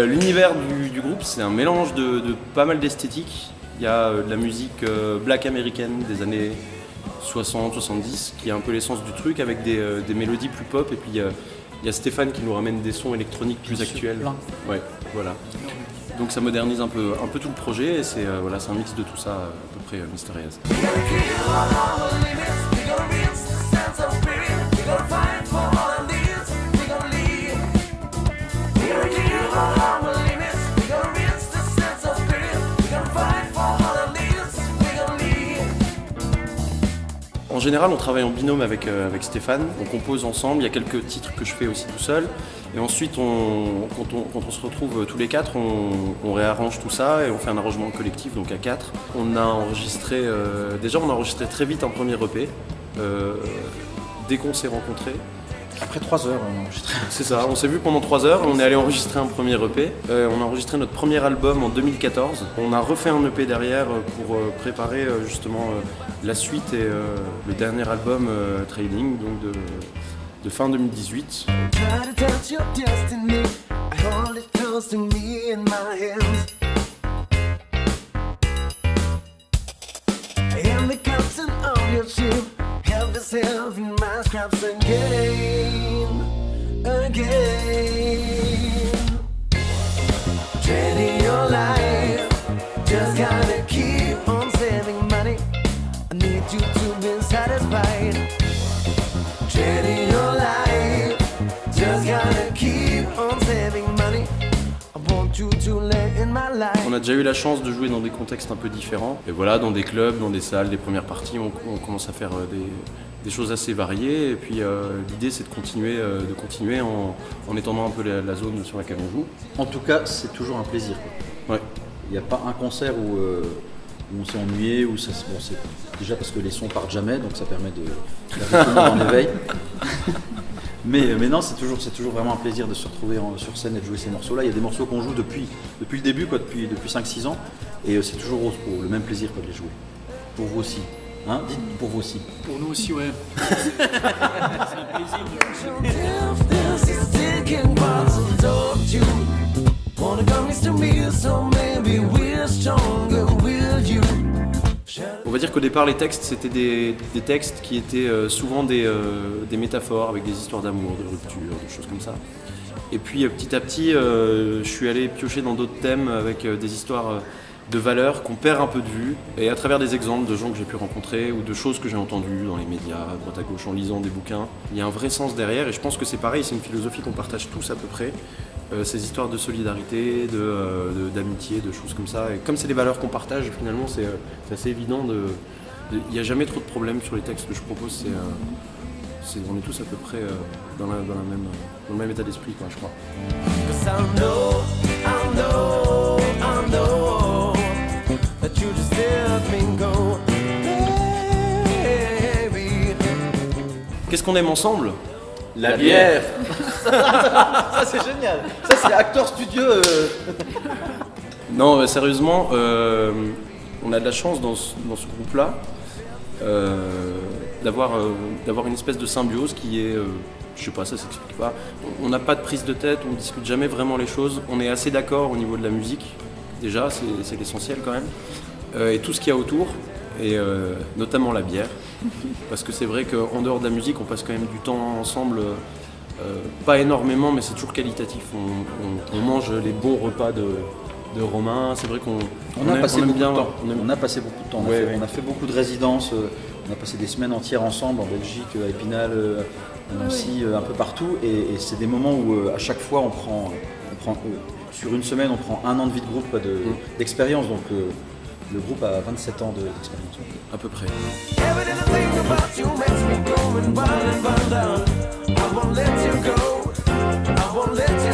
L'univers du groupe, c'est un mélange de pas mal d'esthétiques. Il y a de la musique black américaine des années 60-70, qui est un peu l'essence du truc, avec des mélodies plus pop. Et puis il y a Stéphane qui nous ramène des sons électroniques plus actuels. Ouais, voilà. Donc ça modernise un peu tout le projet, et c'est un mix de tout ça, à peu près mystérieuse. En général, on travaille en binôme avec Stéphane, on compose ensemble, il y a quelques titres que je fais aussi tout seul. Et ensuite, quand on se retrouve tous les quatre, on réarrange tout ça et on fait un arrangement collectif, donc à quatre. On a enregistré très vite un premier EP, dès qu'on s'est rencontrés. Après 3 heures, on a enregistré. C'est ça, on s'est vu pendant 3 heures, on est allé enregistrer un premier EP. On a enregistré notre premier album en 2014. On a refait un EP derrière pour préparer justement la suite et le dernier album Trading, donc de fin 2018. Trading your life, just gotta keep on saving money. I need you to be satisfied. Trading your life, just gotta keep on saving money. I want you to let in my life. On a déjà eu la chance de jouer dans des contextes un peu différents. Et voilà, dans des clubs, dans des salles, des premières parties, on commence à faire des choses assez variées. Et puis l'idée, c'est de continuer en étendant un peu la zone sur laquelle on joue. En tout cas, c'est toujours un plaisir, quoi. Ouais. Il n'y a pas un concert où on s'est ennuyé, c'est déjà parce que les sons partent jamais, donc ça permet de faire tout le monde en éveil. Mais non, c'est toujours vraiment un plaisir de se retrouver sur scène et de jouer ces morceaux-là. Il y a des morceaux qu'on joue depuis le début, quoi, depuis 5-6 ans, et c'est toujours le même plaisir, quoi, de les jouer. Pour vous aussi. Hein, dites pour vous aussi. Pour nous aussi, ouais. C'est un plaisir. On va dire qu'au départ, les textes, c'était des textes qui étaient souvent des métaphores avec des histoires d'amour, de rupture, des choses comme ça. Et puis petit à petit, je suis allé piocher dans d'autres thèmes avec des histoires de valeurs qu'on perd un peu de vue, et à travers des exemples de gens que j'ai pu rencontrer ou de choses que j'ai entendues dans les médias, à droite à gauche, en lisant des bouquins. Il y a un vrai sens derrière, et je pense que c'est pareil, c'est une philosophie qu'on partage tous à peu près. Ces histoires de solidarité, d'amitié, de choses comme ça. Et comme c'est des valeurs qu'on partage, finalement, c'est assez évident. Il n'y a jamais trop de problèmes sur les textes que je propose. On est tous à peu près dans le même état d'esprit, quoi, je crois. Qu'est-ce qu'on aime ensemble ? La bière. Ça c'est génial. Ça c'est Acteur Studio. Non, sérieusement, on a de la chance dans ce groupe-là d'avoir une espèce de symbiose qui est, je sais pas, ça s'explique pas. On n'a pas de prise de tête, on discute jamais vraiment les choses. On est assez d'accord au niveau de la musique. Déjà, c'est l'essentiel quand même. Et tout ce qu'il y a autour, et notamment la bière. Parce que c'est vrai qu'en dehors de la musique, on passe quand même du temps ensemble, pas énormément, mais c'est toujours qualitatif. On mange les bons repas de Romain. C'est vrai qu'on a passé beaucoup de temps. On a passé beaucoup de temps. On a fait beaucoup de résidences. On a passé des semaines entières ensemble en Belgique, à Épinal, à Nancy, un peu partout. Et c'est des moments où à chaque fois on prend sur une semaine, on prend 1 an de vie de groupe d'expérience. Donc le groupe a 27 ans d'expérience. À peu près. I won't let you go. I won't let you